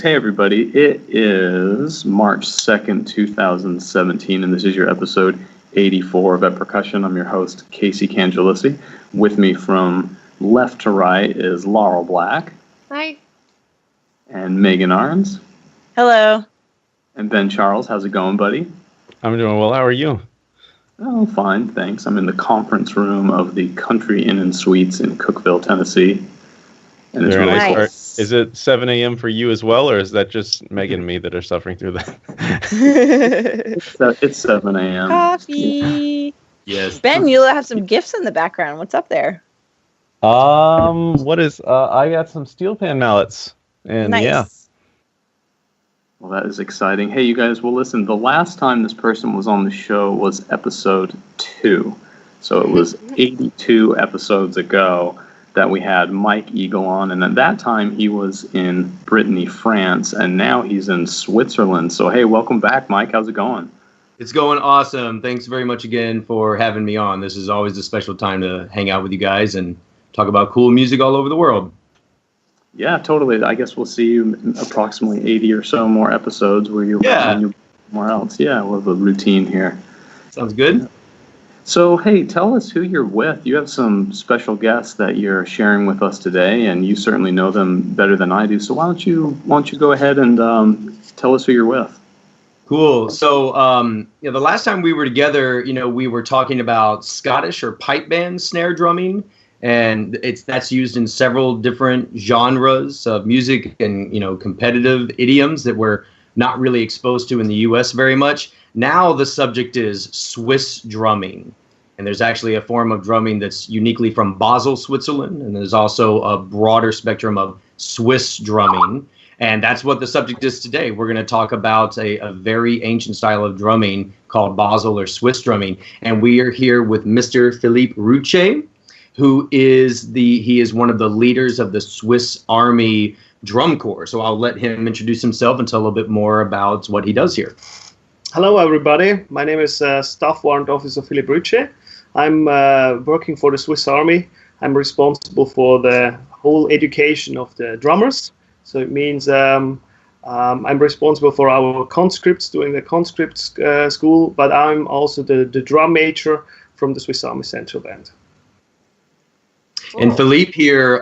Hey everybody, it is March 2nd, 2017, and this is your episode 84 of Percussion. I'm your host, Casey Cangelissi. With me from left to right is Laurel Black. Hi. And Megan Arns. Hello. And Ben Charles. How's it going, buddy? I'm doing well. How are you? Oh, fine, thanks. I'm in the conference room of the Country Inn and Suites in Cookeville, Tennessee. And it's really nice. Is it 7 a.m. for you as well, or is that just Megan and me that are suffering through that? It's 7 a.m. Coffee. Yes. Ben, you have some gifts in the background. What's up there? What is? I got some steel pan mallets, and Nice. yeah. Well, that is exciting. Hey, you guys, well, listen, the last time this person was on the show was episode 2. So it was 82 episodes ago that we had Mike Eagle on, and at that time he was in Brittany, France, and now he's in Switzerland. So, hey, welcome back, Mike. How's it going? It's going awesome. Thanks very much again for having me on. This is always a special time to hang out with you guys and talk about cool music all over the world. Yeah, totally. I guess we'll see you in approximately 80 or so more episodes where you'll be somewhere else. Yeah, we'll have a routine here. Sounds good. So, hey, tell us who you're with. You have some special guests that you're sharing with us today, and you certainly know them better than I do. So why don't you go ahead and tell us who you're with? Cool. So, the last time we were together, we were talking about Scottish or pipe band snare drumming, and that's used in several different genres of music and, competitive idioms that we're not really exposed to in the U.S. very much. Now the subject is Swiss drumming, and there's actually a form of drumming that's uniquely from Basel, Switzerland, and there's also a broader spectrum of Swiss drumming, and that's what the subject is today. We're going to talk about a very ancient style of drumming called Basel or Swiss drumming, and we are here with Mr. Philipp Rutsche, who is one of the leaders of the Swiss Army Drum Corps. So I'll let him introduce himself and tell a little bit more about what he does here. Hello, everybody. My name is Staff Warrant Officer Philipp Rutsche. I'm working for the Swiss Army. I'm responsible for the whole education of the drummers. So it means I'm responsible for our conscripts doing the conscript school, but I'm also the drum major from the Swiss Army Central Band. And Philippe here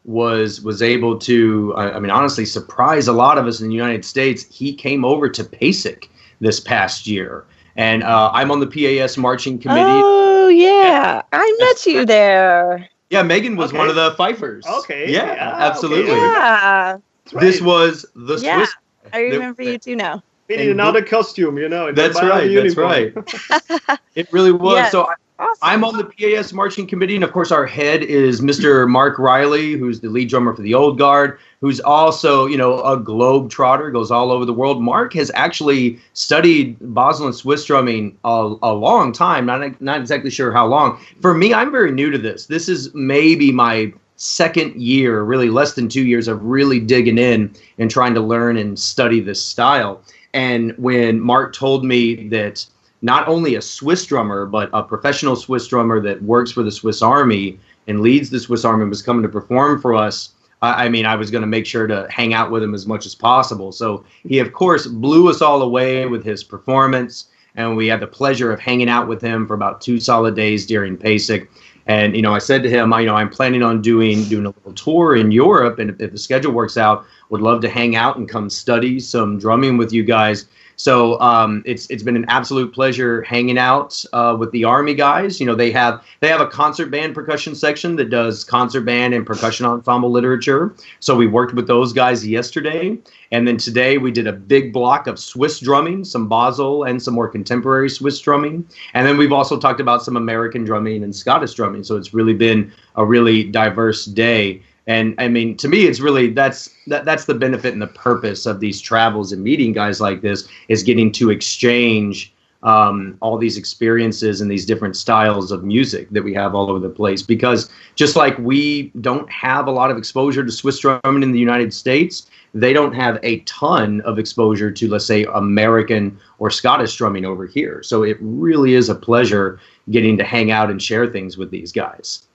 was able to, honestly, surprise a lot of us in the United States. He came over to PASIC this past year, and I'm on the PAS marching committee. Oh, yeah. I met you there. Yeah, Megan was one of the fifers. Okay. Yeah, absolutely. Okay. Yeah. This was the Swiss. I remember you too now. We need another costume, That's right. That's right. It really was. Yes. So Awesome. I'm on the PAS marching committee, and of course our head is Mr. Mark Riley, who's the lead drummer for the Old Guard, who's also, a globe trotter, goes all over the world. Mark has actually studied Basel and Swiss drumming a long time, not exactly sure how long. For me, I'm very new to this. This is maybe my second year, really less than 2 years of really digging in and trying to learn and study this style. And when Mark told me that not only a Swiss drummer, but a professional Swiss drummer that works for the Swiss Army and leads the Swiss Army was coming to perform for us, I was going to make sure to hang out with him as much as possible. So he, of course, blew us all away with his performance, and we had the pleasure of hanging out with him for about 2 solid days during PASIC. And, I said to him, I'm planning on doing a little tour in Europe, and if the schedule works out, would love to hang out and come study some drumming with you guys. So it's been an absolute pleasure hanging out with the Army guys. They have a concert band percussion section that does concert band and percussion ensemble literature. So we worked with those guys yesterday. And then today we did a big block of Swiss drumming, some Basel and some more contemporary Swiss drumming. And then we've also talked about some American drumming and Scottish drumming. So it's really been a really diverse day. And to me, it's really that's the benefit and the purpose of these travels and meeting guys like this is getting to exchange all these experiences and these different styles of music that we have all over the place. Because just like we don't have a lot of exposure to Swiss drumming in the United States, they don't have a ton of exposure to, let's say, American or Scottish drumming over here. So it really is a pleasure getting to hang out and share things with these guys.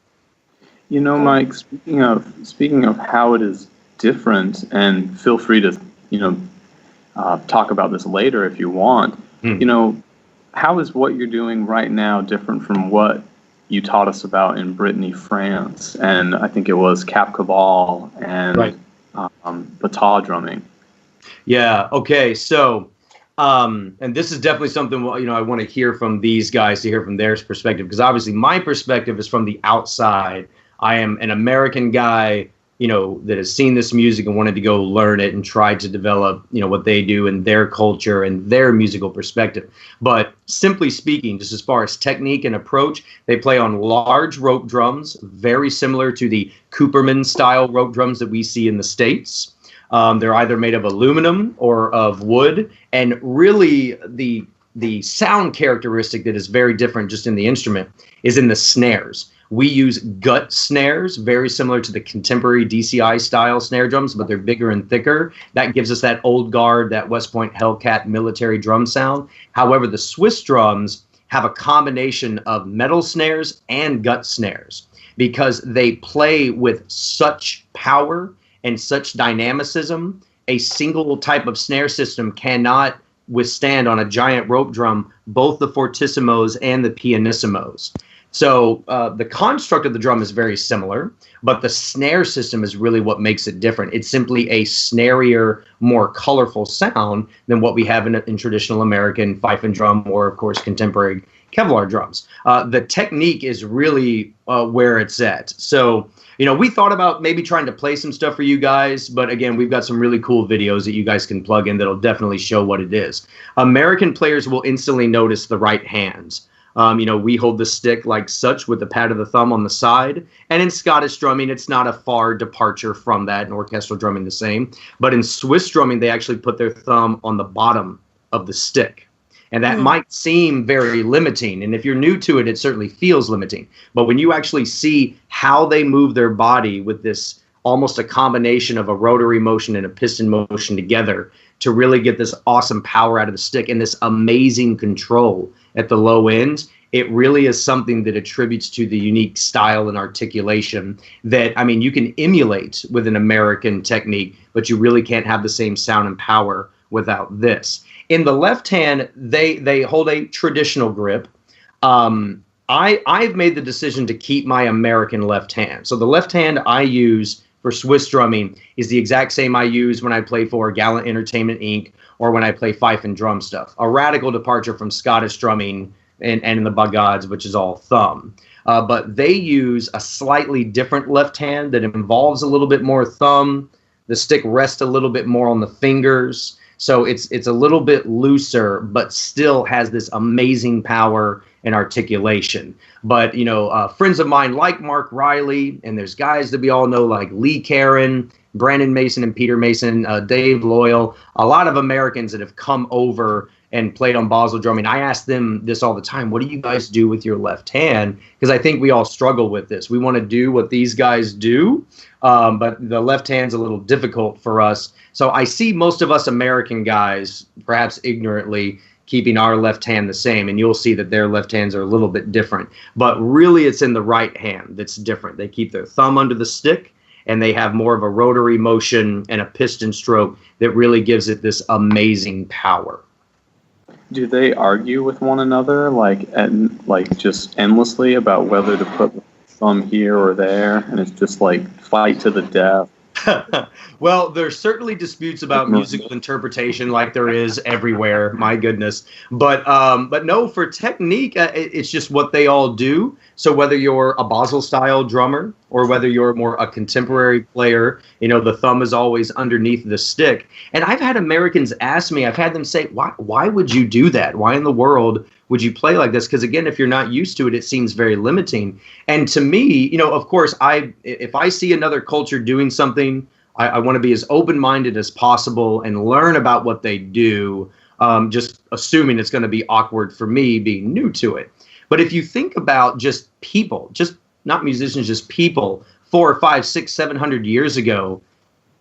Mike, speaking of how it is different, and feel free to, talk about this later if you want. How is what you're doing right now different from what you taught us about in Brittany, France, and I think it was Cap Cabal and Basel drumming? Yeah. Okay. So, and this is definitely something, I want to hear from these guys, to hear from their perspective, because obviously my perspective is from the outside. I am an American guy, that has seen this music and wanted to go learn it and try to develop, what they do in their culture and their musical perspective. But simply speaking, just as far as technique and approach, they play on large rope drums, very similar to the Cooperman style rope drums that we see in the States. They're either made of aluminum or of wood, and really the sound characteristic that is very different just in the instrument is in the snares. We use gut snares, very similar to the contemporary DCI style snare drums, but they're bigger and thicker. That gives us that old guard, that West Point Hellcat military drum sound. However, the Swiss drums have a combination of metal snares and gut snares because they play with such power and such dynamicism. A single type of snare system cannot withstand on a giant rope drum both the fortissimos and the pianissimos. So the construct of the drum is very similar, but the snare system is really what makes it different. It's simply a snarier, more colorful sound than what we have in traditional American fife and drum, or of course contemporary Kevlar drums. The technique is really where it's at. So, we thought about maybe trying to play some stuff for you guys, but again, we've got some really cool videos that you guys can plug in that'll definitely show what it is. American players will instantly notice the right hands. We hold the stick like such with the pad of the thumb on the side. And in Scottish drumming, it's not a far departure from that, and orchestral drumming the same. But in Swiss drumming, they actually put their thumb on the bottom of the stick. And that might seem very limiting. And if you're new to it, it certainly feels limiting. But when you actually see how they move their body with this almost a combination of a rotary motion and a piston motion together to really get this awesome power out of the stick and this amazing control at the low end, it really is something that attributes to the unique style and articulation that, you can emulate with an American technique, but you really can't have the same sound and power without this. In the left hand, they hold a traditional grip. I've made the decision to keep my American left hand. So the left hand I use for Swiss drumming is the exact same I use when I play for Gallant Entertainment Inc. or when I play fife and drum stuff. A radical departure from Scottish drumming and in the Bagads, which is all thumb. But they use a slightly different left hand that involves a little bit more thumb. The stick rests a little bit more on the fingers. So it's a little bit looser, but still has this amazing power and articulation. But, friends of mine like Mark Riley, and there's guys that we all know like Lee Caron, Brandon Mason and Peter Mason, Dave Loyal, a lot of Americans that have come over and played on Basel drumming. I ask them this all the time. What do you guys do with your left hand? Because I think we all struggle with this. We want to do what these guys do, but the left hand's a little difficult for us. So I see most of us American guys, perhaps ignorantly, keeping our left hand the same, and you'll see that their left hands are a little bit different. But really, it's in the right hand that's different. They keep their thumb under the stick, and they have more of a rotary motion and a piston stroke that really gives it this amazing power. Do they argue with one another, just endlessly about whether to put the thumb here or there, and it's just like fight to the death? Well, there's certainly disputes about musical interpretation, like there is everywhere. My goodness, but no, for technique, it's just what they all do. So whether you're a Basel style drummer or whether you're more a contemporary player, the thumb is always underneath the stick. And I've had Americans ask me, I've had them say, why would you do that? Why in the world would you play like this? Because again, if you're not used to it, it seems very limiting. And to me, of course, if I see another culture doing something, I want to be as open-minded as possible and learn about what they do, just assuming it's going to be awkward for me being new to it. But if you think about just people, just not musicians, just people 400, 500, 600, 700 years ago,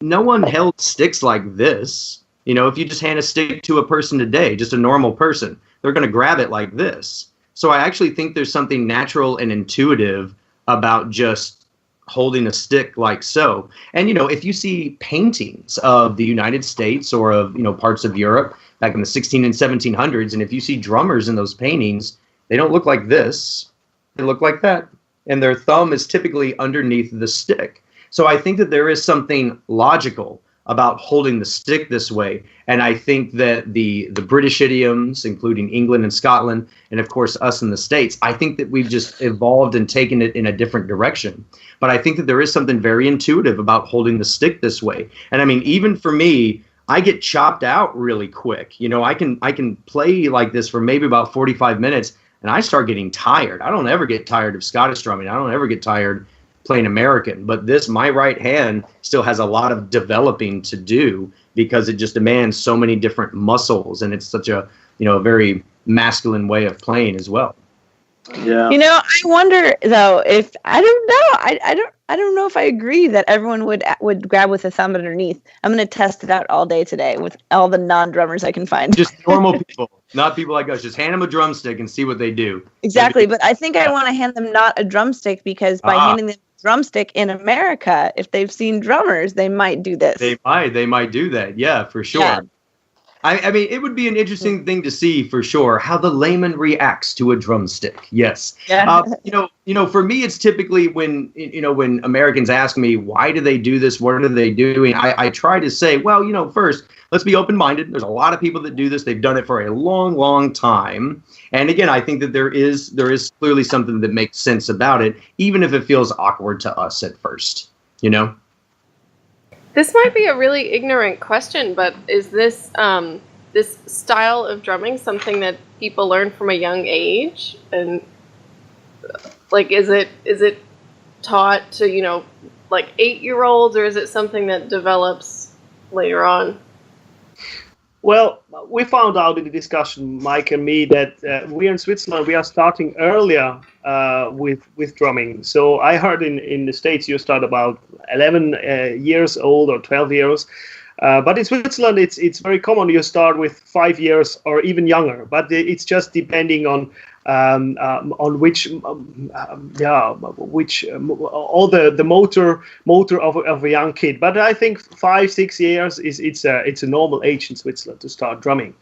no one held sticks like this. If you just hand a stick to a person today, just a normal person, they're going to grab it like this. So I actually think there's something natural and intuitive about just holding a stick like so. And, if you see paintings of the United States or of, parts of Europe back in the 16 and 1700s, and if you see drummers in those paintings, they don't look like this. They look like that. And their thumb is typically underneath the stick. So I think that there is something logical about holding the stick this way. And I think that the British idioms, including England and Scotland, and of course us in the States, I think that we've just evolved and taken it in a different direction. But I think that there is something very intuitive about holding the stick this way. And I mean, even for me, I get chopped out really quick. I can play like this for maybe about 45 minutes, and I start getting tired. I don't ever get tired of Scottish drumming. I don't ever get tired playing American. But my right hand still has a lot of developing to do because it just demands so many different muscles, and it's such a very masculine way of playing as well. Yeah. I wonder though if I don't know. I don't know if I agree that everyone would grab with a thumb underneath. I'm going to test it out all day today with all the non-drummers I can find. Just normal people, not people like us. Just hand them a drumstick and see what they do. Exactly, but I think I want to hand them not a drumstick because by handing them a drumstick in America, if they've seen drummers, they might do this. They might do that. Yeah, for sure. Yeah. I mean, it would be an interesting thing to see for sure how the layman reacts to a drumstick. Yes. Yeah. For me, it's typically when Americans ask me, why do they do this? What are they doing? I try to say, well, first, let's be open-minded. There's a lot of people that do this. They've done it for a long, long time. And again, I think that there is clearly something that makes sense about it, even if it feels awkward to us at first, This might be a really ignorant question, but is this this style of drumming something that people learn from a young age? And is it taught to 8-year-olds, or is it something that develops later on? Well, we found out in the discussion, Mike and me, that we in Switzerland, we are starting earlier with drumming. So I heard in the States you start about 11 years old or 12 years. But in Switzerland, it's very common. You start with 5 years or even younger. But it's just depending on which all the motor of a young kid. But I think 5-6 years it's a normal age in Switzerland to start drumming.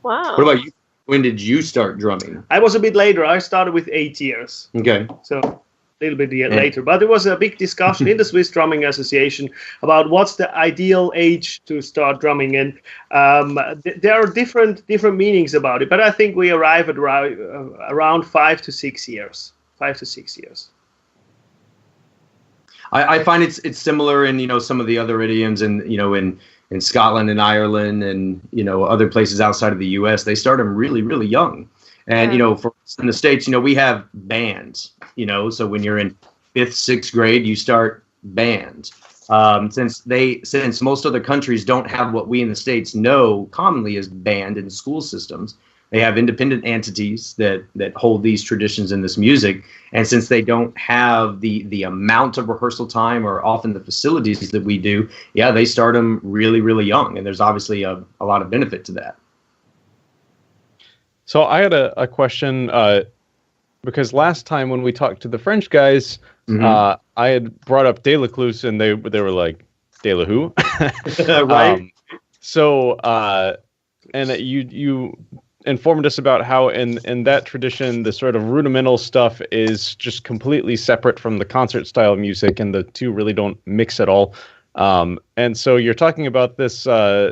Wow. What about you? When did you start drumming? I was a bit later. I started with 8 years. Okay. So a little bit later. But there was a big discussion in the Swiss Drumming Association about what's the ideal age to start drumming. And there are different meanings about it. But I think we arrive at around 5 to 6 years. 5 to 6 years. I find it's similar in some of the other idioms and in Scotland and Ireland and other places outside of the U.S. They start them really, really young. And for in the States, we have bands. So when you're in 5th, 6th grade, you start bands. Since most other countries don't have what we in the States know commonly as band in school systems, they have independent entities that hold these traditions and this music. And since they don't have the amount of rehearsal time or often the facilities that we do, they start them really, really young. And there's obviously a lot of benefit to that. So I had a question because last time when we talked to the French guys, I had brought up De La Cluse and they were like, De La who? Right. And you informed us about how in that tradition, the sort of rudimental stuff is just completely separate from the concert style music, and the two really don't mix at all. And so you're talking about this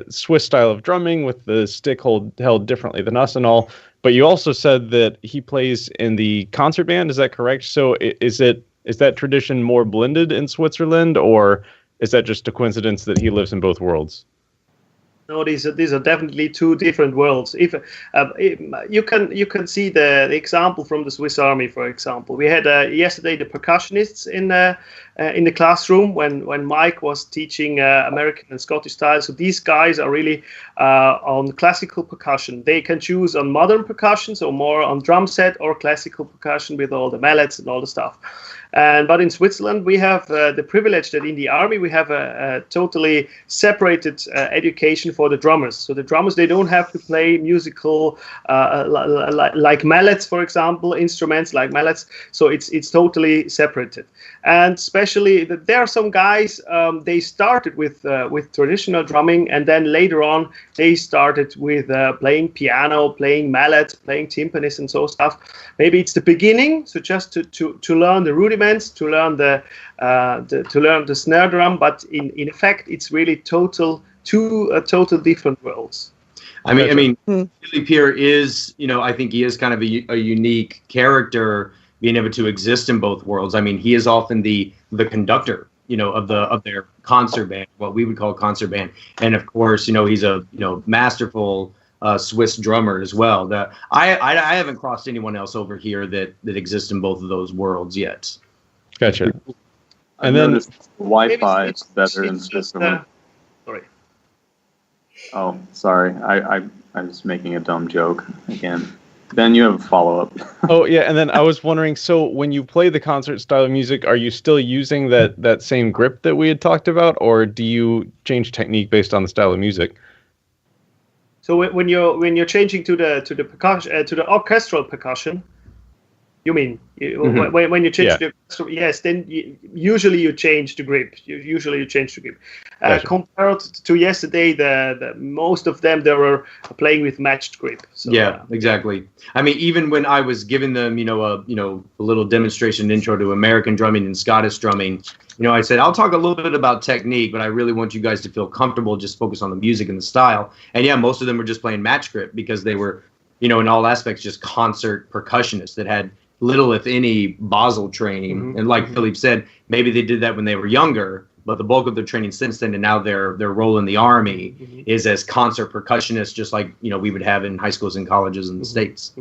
Swiss style of drumming with the stick held differently than us and all, but you also said that he plays in the concert band. Is that correct? So is that tradition more blended in Switzerland, or is that just a coincidence that he lives in both worlds? No, these are definitely two different worlds. If you can see the example from the Swiss Army, for example, we had yesterday the percussionists in the classroom when Mike was teaching American and Scottish style. So these guys are really on classical percussion. They can choose on modern percussion, so more on drum set, or classical percussion with all the mallets and all the stuff. But in Switzerland, we have the privilege that in the army we have a totally separated education for the drummers. So the drummers, they don't have to play musical like mallets, for example, instruments like mallets. So it's totally separated. And especially there are some guys, they started with traditional drumming, and then later on they started with playing piano, playing mallet, playing timpanis and so stuff. Maybe it's the beginning, so just to learn the rudiments, to learn the snare drum. But in effect, it's really total different worlds. I mean, Philipp here is, I think he is kind of a unique character, being able to exist in both worlds. I mean, he is often the conductor, of their concert band, what we would call concert band, and of course, he's a masterful Swiss drummer as well. That I haven't crossed anyone else over here that exists in both of those worlds yet. Gotcha. And then Wi-Fi is better in Switzerland. Sorry. Oh, sorry. I was making a dumb joke again. Ben, you have a follow-up. Oh, yeah, and then I was wondering, so when you play the concert style of music, are you still using that same grip that we had talked about, or do you change technique based on the style of music? So when you're changing to the percussion, to the orchestral percussion, you mean when you change yes, then usually you change the grip. Gotcha. Compared to yesterday, the most of them, they were playing with matched grip. So, yeah, exactly. I mean, even when I was giving them, a little demonstration intro to American drumming and Scottish drumming, I said, I'll talk a little bit about technique, but I really want you guys to feel comfortable, just focus on the music and the style. And yeah, most of them were just playing match grip because they were, in all aspects, just concert percussionists that had little, if any, Basel training. And like Philipp said, maybe they did that when they were younger, but the bulk of their training since then, and now their role in the army is as concert percussionists, just like we would have in high schools and colleges in the States.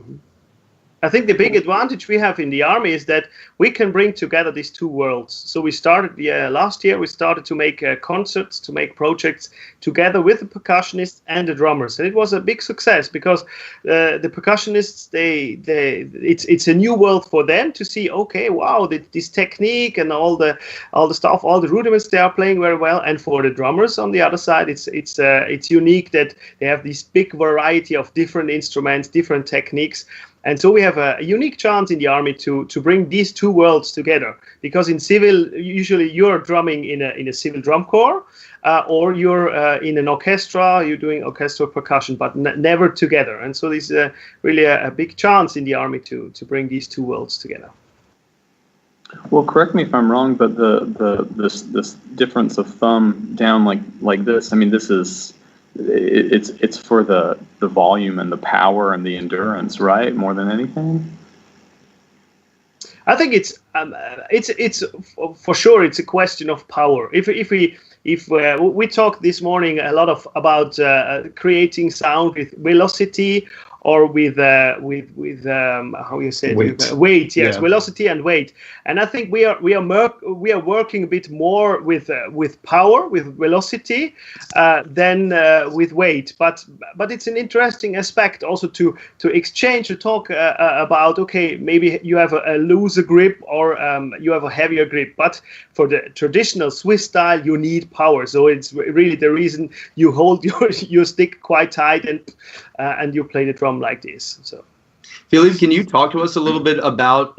I think the big advantage we have in the army is that we can bring together these two worlds. So we started last year. We started to make concerts, to make projects together with the percussionists and the drummers, and it was a big success because the percussionists it's a new world for them to see. Okay, wow, this technique and all the stuff, all the rudiments, they are playing very well. And for the drummers on the other side, it's unique that they have this big variety of different instruments, different techniques. And so we have a unique chance in the army to bring these two worlds together, because in civil, usually you're drumming in a civil drum corps, or you're in an orchestra, you're doing orchestral percussion, but never together. And so this is really a big chance in the army to bring these two worlds together. Well, correct me if I'm wrong, but this difference of thumb down like this, I mean, this is. It's for the volume and the power and the endurance, right? More than anything. I think it's for sure it's a question of power. If we talked this morning a lot about creating sound with velocity or with how you say it? Weight, yes, yeah. Velocity and weight. And I think we are working a bit more with power, with velocity, than with weight. But it's an interesting aspect also to exchange, to talk about. Okay, maybe you have a looser grip or you have a heavier grip. But for the traditional Swiss style, you need power. So it's really the reason you hold your stick quite tight and you play the drum like this. So, Philipp, can you talk to us a little bit about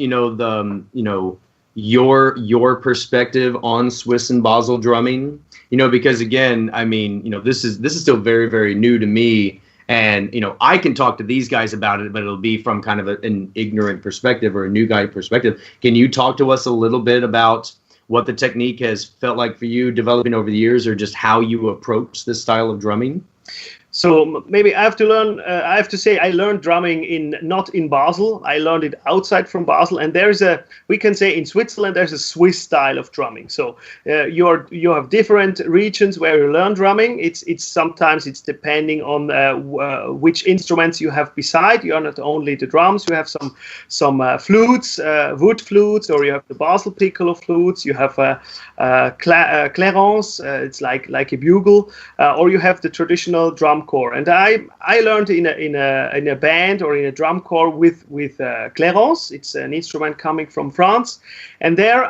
your perspective on Swiss and Basel drumming? Because again, I mean, this is still very, very new to me, and I can talk to these guys about it, but it'll be from kind of an ignorant perspective or a new guy perspective. Can you talk to us a little bit about what the technique has felt like for you developing over the years, or just how you approach this style of drumming? So maybe I have to learn. I have to say I learned drumming not in Basel. I learned it outside from Basel, and we can say in Switzerland there's a Swiss style of drumming. So you have different regions where you learn drumming. It's sometimes it's depending on which instruments you have beside. You are not only the drums. You have some flutes, wood flutes, or you have the Basel piccolo flutes. You have clairons. It's like a bugle, or you have the traditional drum corps. And I learned in a band or in a drum corps with clairons. It's an instrument coming from France, and there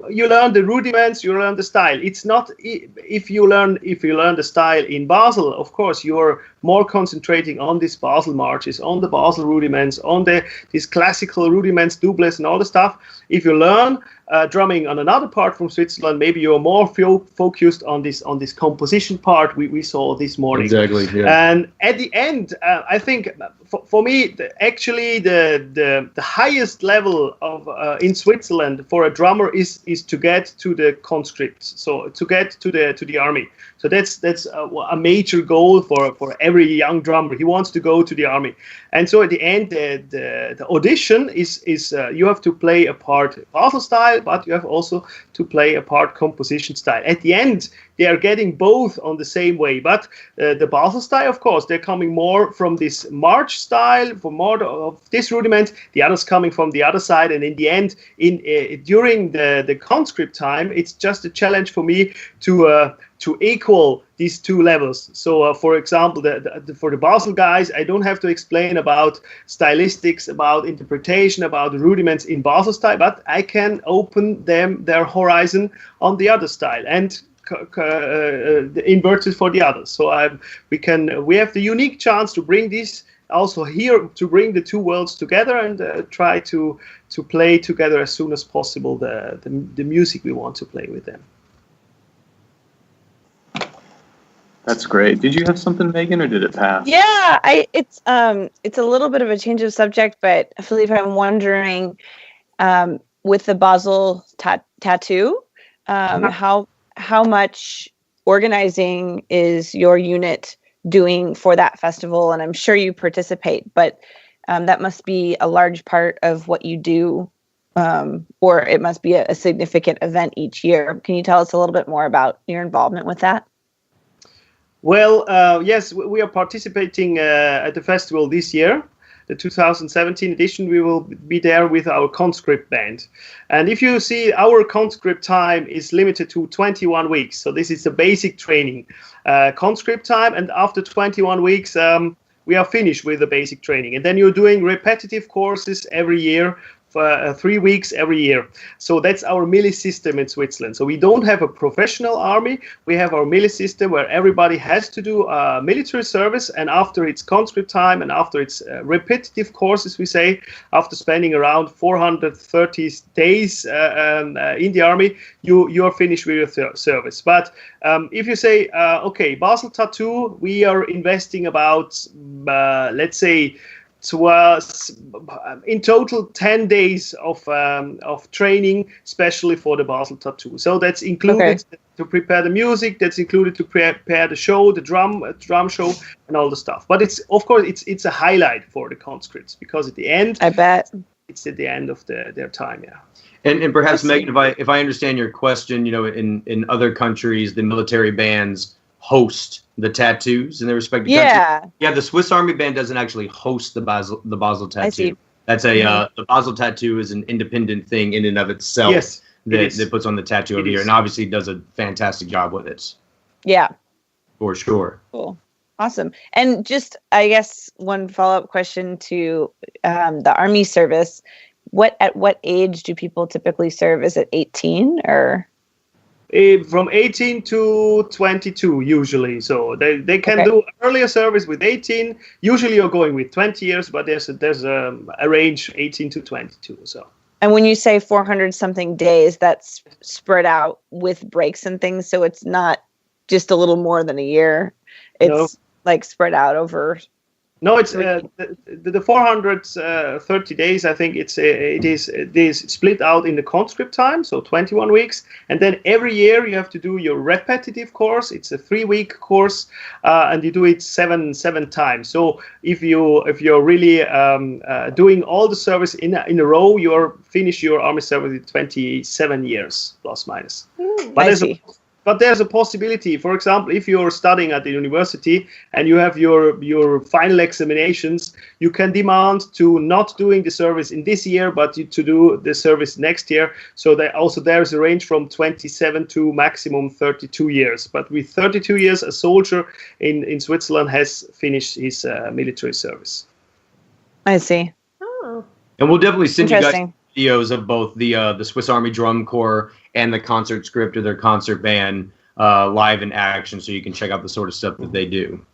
you learn the rudiments, you learn the style. It's not if you learn the style in Basel, of course you're more concentrating on these Basel marches, on the Basel rudiments, on these classical rudiments, doublets, and all the stuff. If you learn drumming on another part from Switzerland, maybe you're more focused on this composition part we saw this morning. Exactly. Yeah. And at the end, I think for me, the highest level of in Switzerland for a drummer is to get to the conscript, so to get to the army. So that's a major goal for every young drummer. He wants to go to the army, and so at the end, the audition is you have to play a part Basel style, but you have also to play a part composition style. At the end, they are getting both on the same way, but the Basel style, of course, they're coming more from this march style, for more of this rudiment. The others coming from the other side, and in the end, during the conscript time, it's just a challenge for me to equal these two levels. So, for example, for the Basel guys, I don't have to explain about stylistics, about interpretation, about the rudiments in Basel style, but I can open their horizon on the other style and inverted for the others. So we have the unique chance to bring this also here, to bring the two worlds together and try to play together as soon as possible the music we want to play with them. That's great. Did you have something, Megan, or did it pass? Yeah, it's a little bit of a change of subject, but Philippe, I'm wondering, with the Basel Tattoo, how much organizing is your unit doing for that festival? And I'm sure you participate, but that must be a large part of what you do, or it must be a significant event each year. Can you tell us a little bit more about your involvement with that? Well, yes, we are participating at the festival this year, the 2017 edition. We will be there with our conscript band. And if you see, our conscript time is limited to 21 weeks. So this is the basic training conscript time. And after 21 weeks, we are finished with the basic training. And then you're doing repetitive courses every year, for 3 weeks every year. So that's our milli system in Switzerland. So we don't have a professional army. We have our milli system where everybody has to do military service, and after its conscript time and after its repetitive courses, we say, after spending around 430 days in the army, you are finished with your service. But if you say, okay, Basel Tattoo, we are investing about, let's say, in total 10 days of training, especially for the Basel Tattoo. So that's included to prepare the music. That's included to prepare the show, the drum show, and all the stuff. But it's, of course, it's a highlight for the conscripts, because at the end, I bet it's at the end of their time. Yeah. And perhaps, Megan, if I understand your question, in other countries, the military bands host the tattoos in their respective countries. Yeah, the Swiss Army band doesn't actually host the Basel Tattoo. I see. That's the Basel Tattoo is an independent thing in and of itself. Yes, that puts on the tattoo every year, and obviously does a fantastic job with it. Yeah, for sure. Cool, awesome. And just, I guess, one follow-up question to the Army service. At what age do people typically serve? Is it 18 or? From 18 to 22 usually. So they can do earlier service with 18. Usually you're going with 20 years, but there's a range 18 to 22. So. And when you say 400 something days, that's spread out with breaks and things. So it's not just a little more than a year. It's like spread out over No, it's the 430 days. I think it is split out in the conscript time, so 21 weeks, and then every year you have to do your repetitive course. It's a 3-week course, and you do it seven times. So if you're really doing all the service in a row, you finish your army service in 27 years plus minus. But there's a possibility. For example, if you're studying at the university and you have your final examinations, you can demand to not doing the service in this year, but to do the service next year. So there's a range from 27 to maximum 32 years. But with 32 years, a soldier in Switzerland has finished his military service. I see. Oh. And we'll definitely send you guys videos of both the Swiss Army Drum Corps and the concert script or their concert band live in action, so you can check out the sort of stuff that they do.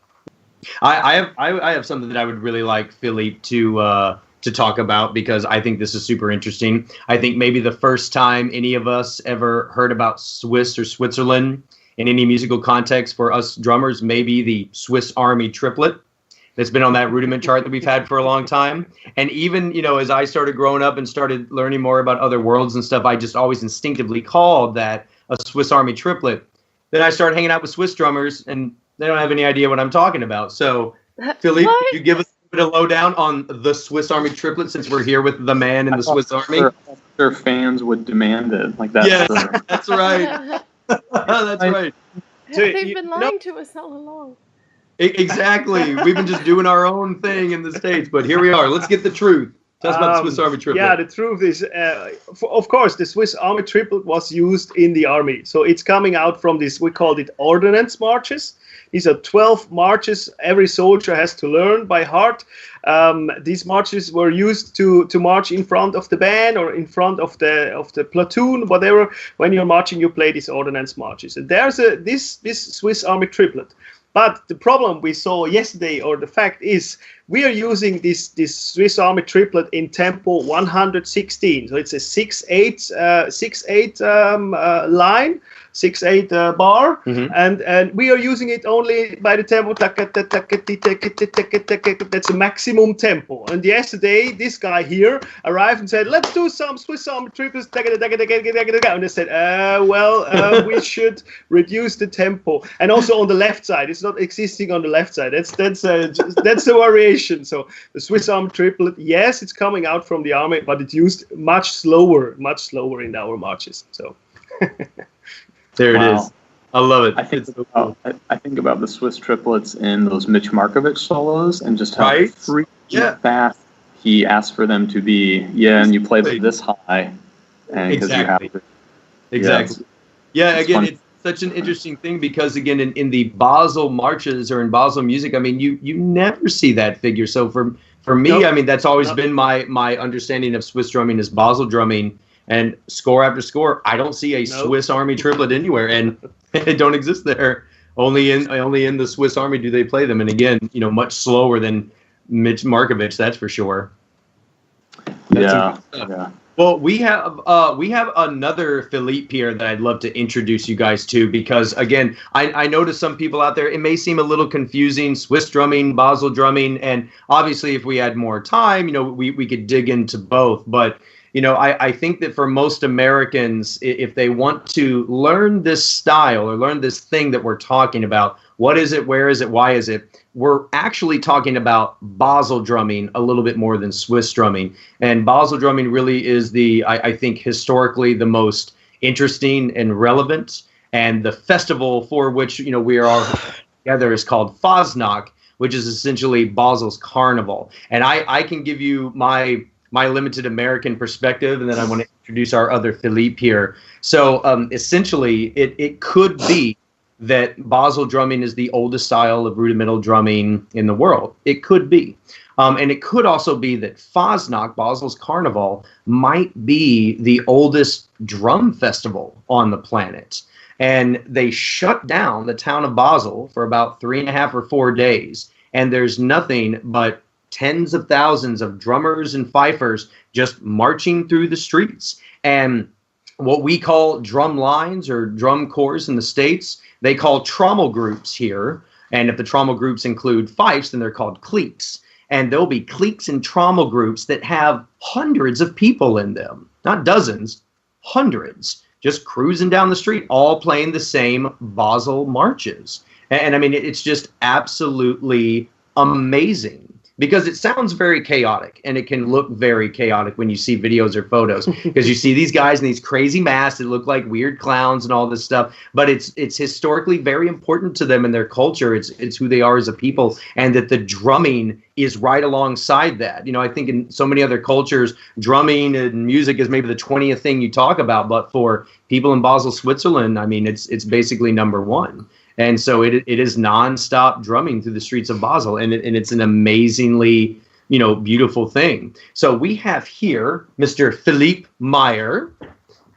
I have something that I would really like Philipp to talk about, because I think this is super interesting. I think maybe the first time any of us ever heard about Swiss or Switzerland in any musical context for us drummers, maybe the Swiss Army Triplet that's been on that rudiment chart that we've had for a long time. And even, as I started growing up and started learning more about other worlds and stuff, I just always instinctively called that a Swiss Army Triplet. Then I started hanging out with Swiss drummers, and they don't have any idea what I'm talking about. So, Philipp, could you give us a bit of lowdown on the Swiss Army Triplet, since we're here with the man in the Swiss Army? Their fans would demand it. Like that's yes, that's right. That's right. They've been lying to us all along. Exactly. We've been just doing our own thing in the States, but here we are. Let's get the truth. Tell us about the Swiss Army Triplet. Yeah, the truth is, of course, the Swiss Army Triplet was used in the army. So it's coming out from this, we called it ordnance marches. These are 12 marches every soldier has to learn by heart. These marches were used to march in front of the band or in front of the platoon, whatever. When you're marching, you play these ordnance marches. And there's this Swiss Army Triplet. But the problem we saw yesterday, or the fact is, we are using this Swiss Army Triplet in tempo 116. So it's a 6/8 line, 6/8 bar, and we are using it only by the tempo. That's a maximum tempo. And yesterday, this guy here arrived and said, "Let's do some Swiss Army Triplets." And I said, we should reduce the tempo. And also on the left side, it's not existing on the left side. That's a variation. So the Swiss Army Triplet, yes, it's coming out from the army, but it's used much slower in our marches. So. There it is. I love it. I think about the Swiss triplets in those Mitch Markovich solos, and just how freaking fast he asked for them to be. Yeah, and you play them this high, and exactly. You have to, exactly. Again, it's such an interesting thing, because again, in the Basel marches or in Basel music, I mean, you never see that figure. So for me, I mean, that's always been my understanding of Swiss drumming is Basel drumming. And score after score, I don't see a Swiss Army Triplet anywhere, and they don't exist there. Only in the Swiss Army do they play them, and again, much slower than Mitch Markovich, that's for sure. Yeah. Well, we have another Philipp here that I'd love to introduce you guys to, because again, I know to some people out there it may seem a little confusing, Swiss drumming, Basel drumming, and obviously if we had more time, we could dig into both, but. I think that for most Americans, if they want to learn this style or learn this thing that we're talking about, what is it, where is it, why is it, we're actually talking about Basel drumming a little bit more than Swiss drumming. And Basel drumming really is I think, historically the most interesting and relevant. And the festival for which, we are all together is called Fasnacht, which is essentially Basel's carnival. And I can give you my limited American perspective, and then I want to introduce our other Philipp here. So essentially, it could be that Basel drumming is the oldest style of rudimental drumming in the world. It could be. And it could also be that Fasnacht, Basel's carnival, might be the oldest drum festival on the planet. And they shut down the town of Basel for about 3.5 or 4 days. And there's nothing but tens of thousands of drummers and fifers just marching through the streets. And what we call drum lines or drum corps in the States, they call trommel groups here. And if the trommel groups include fifes, then they're called cliques. And there'll be cliques and trommel groups that have hundreds of people in them, not dozens, hundreds, just cruising down the street, all playing the same Basel marches. And I mean, it's just absolutely amazing. Because it sounds very chaotic, and it can look very chaotic when you see videos or photos. Because you see these guys in these crazy masks that look like weird clowns and all this stuff. But it's historically very important to them and their culture. It's who they are as a people, and that the drumming is right alongside that. You know, I think in so many other cultures, drumming and music is maybe the 20th thing you talk about. But for people in Basel, Switzerland, I mean, it's basically number one. And so it is nonstop drumming through the streets of Basel, and it's an amazingly, you know, beautiful thing. So we have here Mr. Philipp Meyer. I'm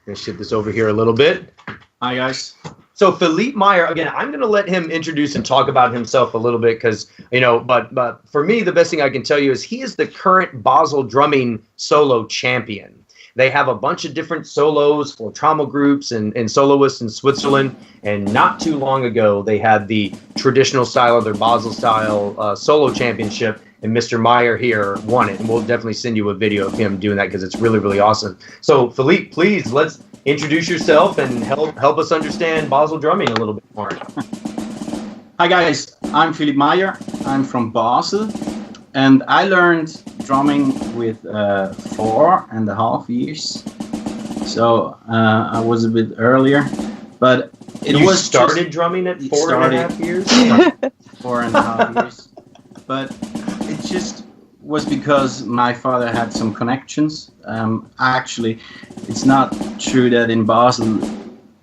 going to shift this over here a little bit. Hi, guys. So Philipp Meyer, again, I'm going to let him introduce and talk about himself a little bit because, you know, but for me, the best thing I can tell you is he is the current Basel drumming solo champion. They have a bunch of different solos for trommel groups and soloists in Switzerland. And not too long ago, they had the traditional style of their Basel style solo championship. And Mr. Meyer here won it. And we'll definitely send you a video of him doing that because it's really, really awesome. So, Philippe, please, let's introduce yourself and help us understand Basel drumming a little bit more. Hi, guys. I'm Philipp Meyer. I'm from Basel. And I learned drumming with 4.5 years. So I was a bit earlier, but you started drumming at 4.5 years? 4.5 years. But it just was because my father had some connections. Actually, it's not true that in Basel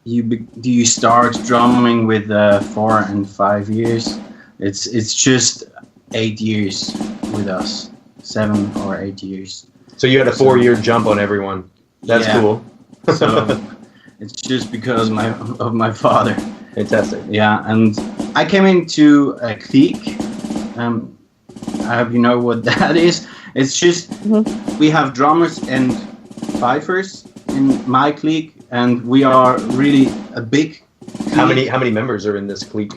you start drumming with 4 and 5 years. It's just 8 years with us, 7 or 8 years. So you had a 4-year jump on everyone. That's cool. So it's just because of my father. Fantastic. Yeah, and I came into a clique. I hope you know what that is. It's just we have drummers and fifers in my clique, and we are really a big clique. How many members are in this clique?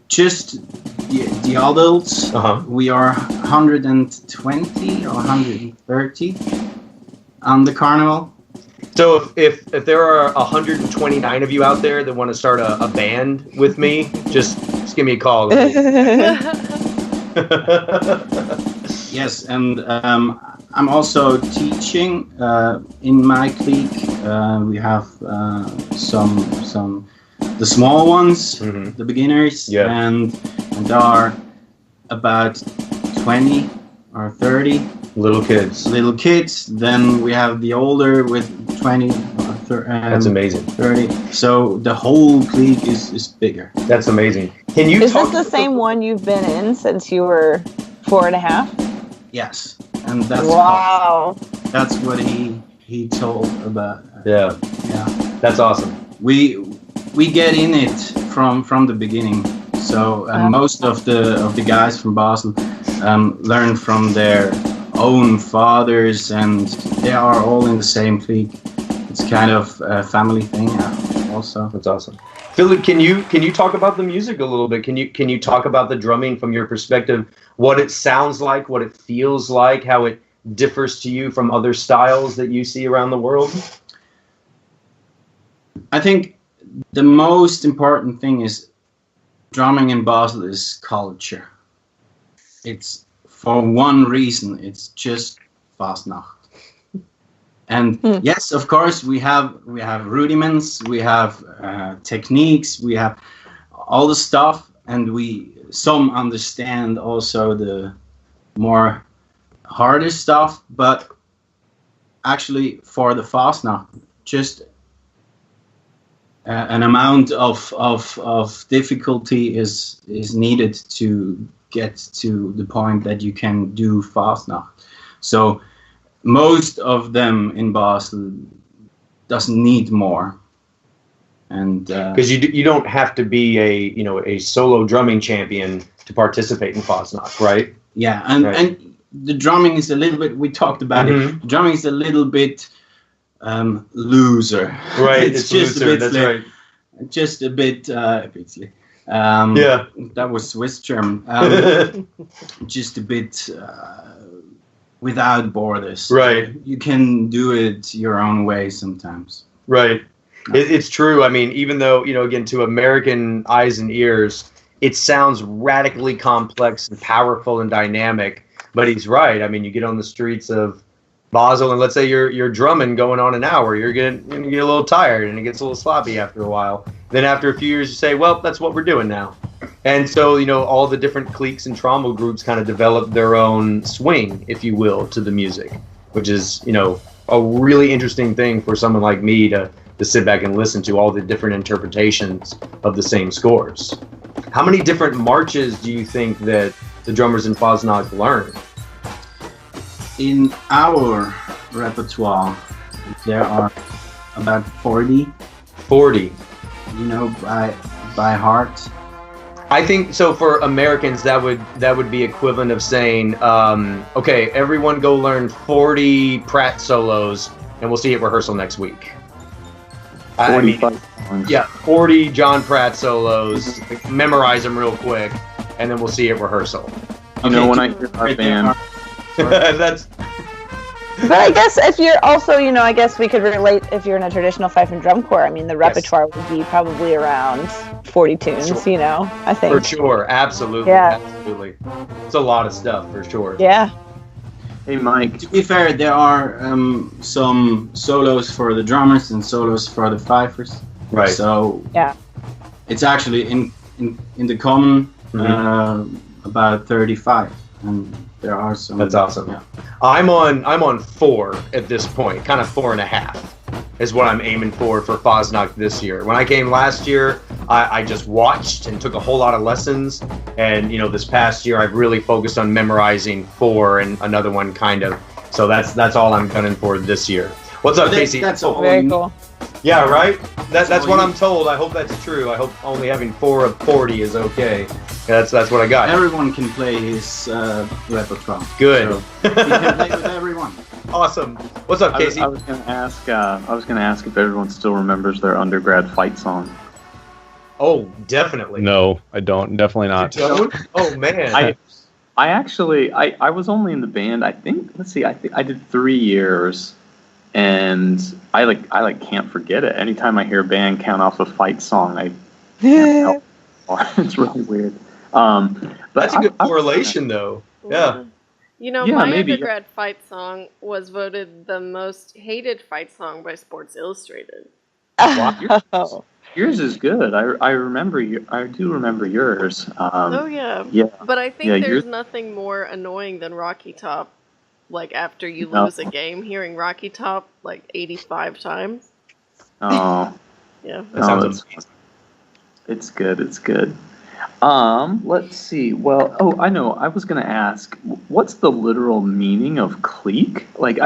Just the adults. We are 120 or 130 on the carnival. So if there are 129 of you out there that want to start a band with me, just give me a call. Yes, and I'm also teaching in my clique. We have some the small ones, the beginners, and there are about 20 or 30 little kids. Then we have the older with 20 or that's amazing. 30. So the whole clique is bigger. That's amazing. Can you? Is this the same one you've been in since you were 4.5? Yes, and that's that's what he told about. Yeah. That's awesome. We get in it from the beginning. So most of the guys from Basel learn from their own fathers, and they are all in the same clique. It's kind of a family thing also. That's awesome. Philip, can you talk about the music a little bit? Can you talk about the drumming from your perspective? What it sounds like, what it feels like, how it differs to you from other styles that you see around the world? I think the most important thing is drumming in Basel is culture. It's for one reason. It's just Fasnacht. And yes, of course, we have rudiments, we have techniques, we have all the stuff, and some understand also the more harder stuff. But actually, for the Fasnacht, just an amount of difficulty is needed to get to the point that you can do Fasnacht. So most of them in Basel doesn't need more, and because you don't have to be a solo drumming champion to participate in Fasnacht, right? Yeah, and the drumming is a little bit. We talked about it. The drumming is a little bit looser. Right, it's just looser. a bit that's slim. right. Just a bit. Yeah. That was Swiss German. Just a bit without borders. Right. You can do it your own way sometimes. Right. It's true. I mean, even though, again, to American eyes and ears, it sounds radically complex and powerful and dynamic, but he's right. I mean, you get on the streets of Basel and let's say you're drumming going on an hour, you're gonna get a little tired and it gets a little sloppy after a while. Then after a few years you say, well, that's what we're doing now. And so, all the different cliques and trombone groups kind of develop their own swing, if you will, to the music, which is, a really interesting thing for someone like me to sit back and listen to all the different interpretations of the same scores. How many different marches do you think that the drummers in Fasnacht learn? In our repertoire, there are about 40. 40. By heart. I think so. For Americans, that would be equivalent of saying, okay, everyone go learn 40 Pratt solos, and we'll see you at rehearsal next week. 40 John Pratt solos. Memorize them real quick, and then we'll see you at rehearsal. When I hear our band, that's. But I guess if you're also, I guess we could relate if you're in a traditional fife and drum corps. I mean, the repertoire would be probably around 40 tunes, Sure. I think. For sure, absolutely. Yeah. Absolutely. It's a lot of stuff, for sure. Yeah. hey Mike, To be fair, there are some solos for the drummers and solos for the fifers. Right. So Yeah. it's actually in the common about 35, and there are some. That's awesome. Yeah. I'm on 4 at this point, kind of 4.5 is what I'm aiming for Fasnacht this year. When I came last year, I just watched and took a whole lot of lessons, and this past year I've really focused on memorizing 4 and another one kind of. So that's all I'm gunning for this year. What's up, Casey? That's all. Very cool. Yeah, right? That's all what you- I'm told. I hope that's true. I hope only having 4 of 40 is okay. That's what I got. Everyone can play his repertoire. Good. So you can play with everyone. Awesome. What's up, Casey? I was going to ask. I was going to ask if everyone still remembers their undergrad fight song. Oh, definitely. No, I don't. Definitely not. Don't? Oh man. I actually I was only in the band. I think. Let's see. I think I did 3 years, and I can't forget it. Anytime I hear a band count off a fight song, I can't help. It's really weird. But That's a good correlation, though. Yeah. My maybe. undergrad fight song was voted the most hated fight song by Sports Illustrated. Oh. Yours is good. I remember you. I do remember yours. Oh yeah. Yeah. But I think Yeah, there's you're- nothing more annoying than Rocky Top. Like after you No. lose a game, hearing Rocky Top like 85 times. Oh. Yeah. That sounds it's, amazing. it's good. It's good. Let's see. Well, I know. I was going to ask, what's the literal meaning of clique? Like,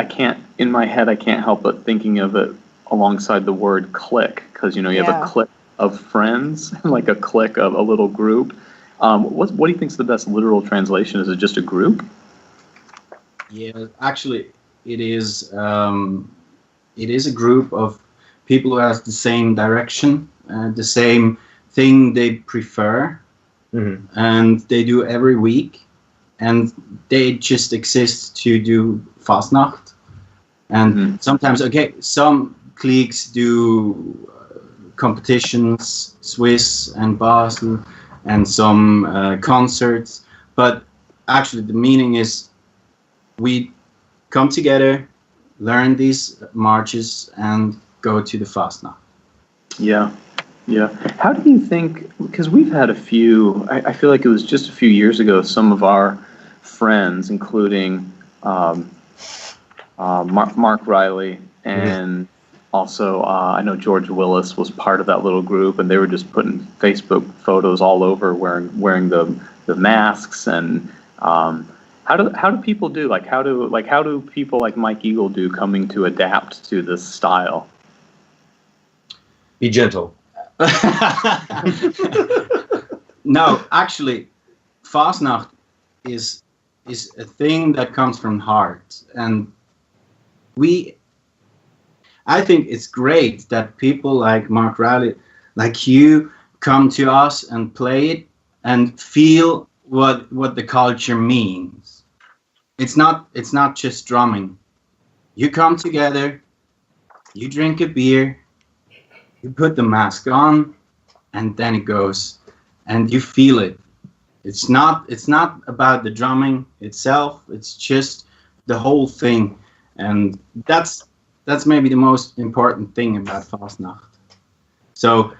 in my head, I can't help but thinking of it alongside the word clique, because, you have Yeah. a clique of friends, like a clique of a little group. What do you think is the best literal translation? Is it just a group? Yeah, actually, it is. It is a group of people who has the same direction, the same thing they prefer, and they do every week, and they just exist to do Fasnacht. And sometimes, some cliques do competitions, Swiss and Basel, and some concerts. But actually, the meaning is we come together, learn these marches, and go to the Fasnacht. Yeah. Yeah. How do you think, because we've had a few, I feel like it was just a few years ago, some of our friends, including Mark Riley, and also I know George Willis was part of that little group, and they were just putting Facebook photos all over wearing the masks. And how do people do? How do people like Mike Eagle do coming to adapt to this style? Be gentle. No, actually, Fasnacht is a thing that comes from heart, and I think it's great that people like Mark Riley, like you, come to us and play it and feel what the culture means. It's not just drumming. You come together, you drink a beer, you put the mask on, and then it goes, and you feel it. It's not about the drumming itself. It's just the whole thing, and that's maybe the most important thing about Fasnacht. So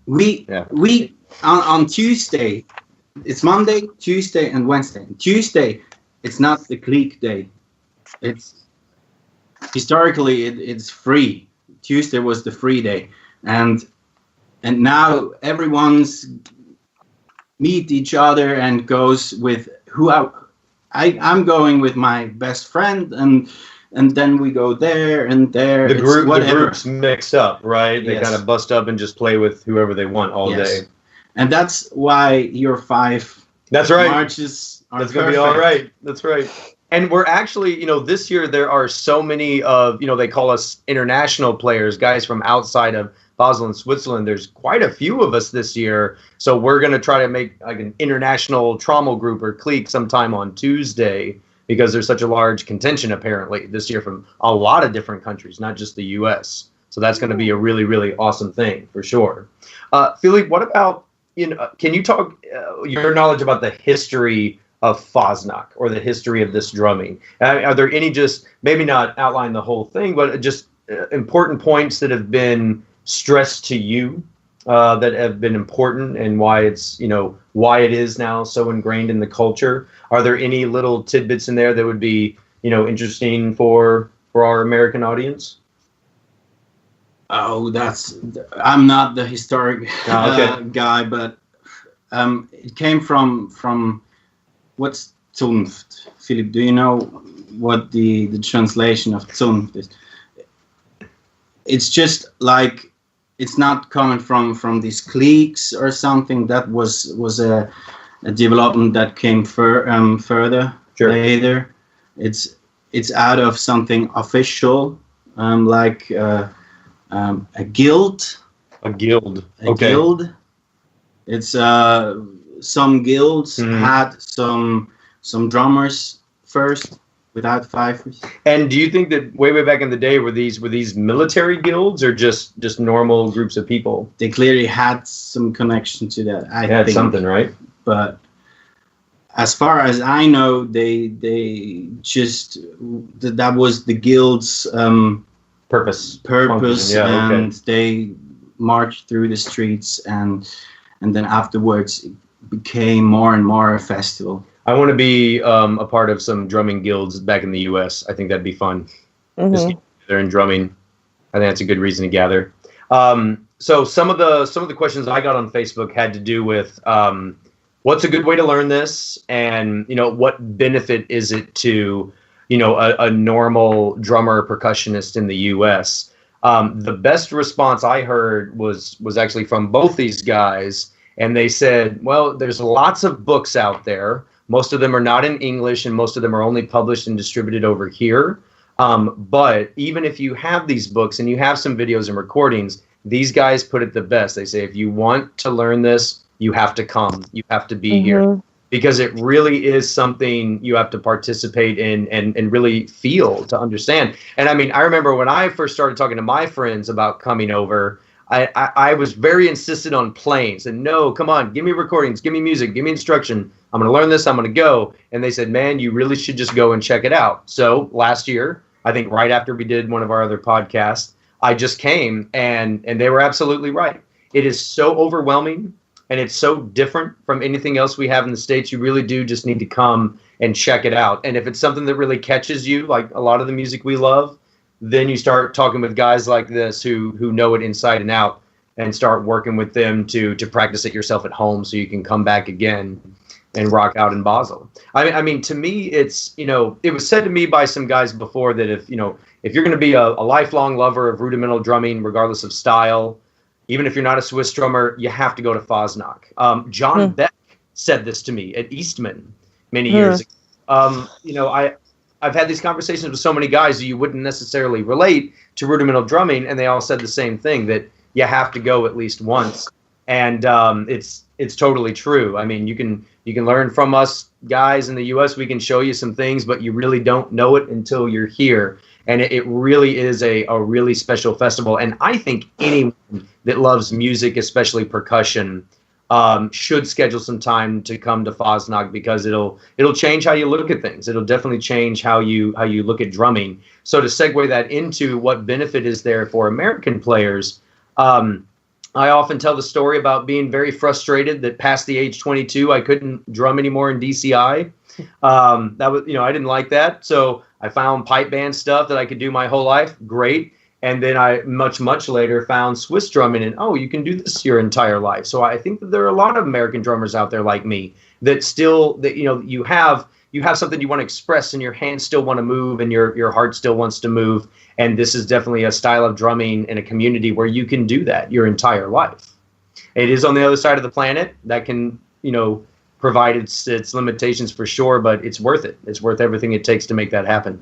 we on Tuesday, it's Monday, Tuesday, and Wednesday. Tuesday, it's not the clique day. It's historically it's free. Tuesday was the free day, and now everyone's meet each other and goes with who I'm going with my best friend, and then we go there and there. The groups mix up, right? They kind of bust up and just play with whoever they want all day. And that's why your 5 marches are That's going to be all right. That's right. And we're actually, this year there are so many of, they call us international players, guys from outside of Basel and Switzerland. There's quite a few of us this year. So we're going to try to make like an international trommel group or clique sometime on Tuesday, because there's such a large contention apparently this year from a lot of different countries, not just the U.S. So that's going to be a really, really awesome thing for sure. Philipp, what about, can you talk your knowledge about the history of Fasnacht or the history of this drumming? Are there any, just maybe not outline the whole thing, but just important points that have been stressed to you that have been important, and why it's, why it is now so ingrained in the culture? Are there any little tidbits in there that would be, interesting for our American audience? Oh, I'm not the historic guy, but it came from what's Zunft? Philipp, do you know what the translation of Zunft is? It's just like, it's not coming from these cliques or something. That was a development that came further later. It's out of something official, like a guild. A guild. A guild. It's some guilds had some drummers first without fifers. And do you think that way back in the day were these military guilds or just normal groups of people? They clearly had some connection to that. I had think something, right? But as far as I know, they just that was the guild's purpose, and they marched through the streets, and then afterwards it became more and more a festival. I want to be a part of some drumming guilds back in the U.S. I think that'd be fun. Just get together and drumming. I think that's a good reason to gather. So some of the questions I got on Facebook had to do with what's a good way to learn this, and what benefit is it to a normal drummer or percussionist in the U.S. The best response I heard was actually from both these guys, and they said, well, there's lots of books out there. Most of them are not in English, and most of them are only published and distributed over here. But even if you have these books and you have some videos and recordings, these guys put it the best. They say, if you want to learn this, you have to come. You have to be here. Because it really is something you have to participate in and really feel to understand. And I mean, I remember when I first started talking to my friends about coming over, I was very insistent on playing. Said, no, come on, give me recordings, give me music, give me instruction. I'm going to learn this, I'm going to go. And they said, man, you really should just go and check it out. So last year, I think right after we did one of our other podcasts, I just came, and they were absolutely right. It is so overwhelming, and it's so different from anything else we have in the States. You really do just need to come and check it out. And if it's something that really catches you, like a lot of the music we love, then you start talking with guys like this who know it inside and out, and start working with them to practice it yourself at home so you can come back again and rock out in Basel. I mean, to me, it's, it was said to me by some guys before that if you're going to be a lifelong lover of rudimental drumming, regardless of style, even if you're not a Swiss drummer, you have to go to Fasnacht. John Beck said this to me at Eastman many years ago. I've had these conversations with so many guys who you wouldn't necessarily relate to rudimental drumming, and they all said the same thing, that you have to go at least once. And it's totally true. I mean, you can learn from us guys in the U.S. We can show you some things, but you really don't know it until you're here. And it really is a really special festival. And I think anyone that loves music, especially percussion, should schedule some time to come to Fasnacht, because it'll change how you look at things. It'll definitely change how you look at drumming. So to segue that into what benefit is there for American players, I often tell the story about being very frustrated that past the age 22 I couldn't drum anymore in DCI. That was, I didn't like that. So I found pipe band stuff that I could do my whole life. Great. And then I much later found Swiss drumming, and you can do this your entire life. So I think that there are a lot of American drummers out there like me that still you have something you want to express, and your hands still want to move, and your heart still wants to move. And this is definitely a style of drumming in a community where you can do that your entire life. It is on the other side of the planet that can provide its limitations for sure, but it's worth it. It's worth everything it takes to make that happen.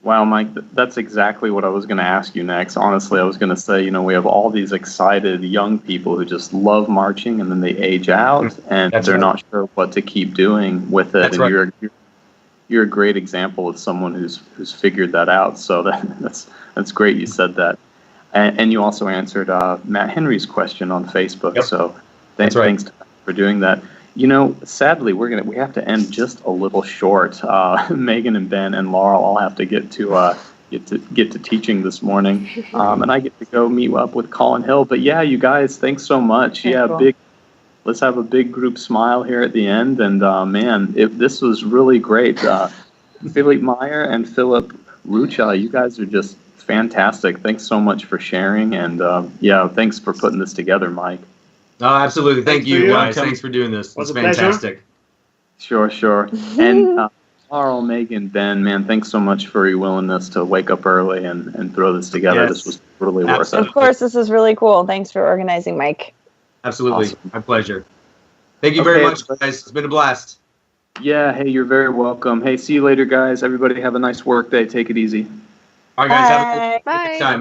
Wow, Mike, that's exactly what I was going to ask you next. Honestly, I was going to say, we have all these excited young people who just love marching, and then they age out, and they're not sure what to keep doing with it. And you're a great example of someone who's figured that out. So that's great you said that. And you also answered Matt Henry's question on Facebook. Yep. So thanks for doing that. Sadly, we have to end just a little short. Megan and Ben and Laura all have to get to teaching this morning, and I get to go meet up with Colin Hill. But yeah, you guys, thanks so much. Okay, cool. Let's have a big group smile here at the end. And man, this was really great. Philipp Meyer and Philipp Rutsche, you guys are just fantastic. Thanks so much for sharing, and thanks for putting this together, Mike. Oh, absolutely. Thank you, guys. Thanks for doing this. It's fantastic. Sure. And Carl, Megan, Ben, man, thanks so much for your willingness to wake up early and throw this together. Yes. This was really worth it. Of course, this is really cool. Thanks for organizing, Mike. Absolutely. Awesome. My pleasure. Thank you very much, guys. It's been a blast. Yeah, hey, you're very welcome. Hey, see you later, guys. Everybody have a nice work day. Take it easy. All right, guys. Have a good time.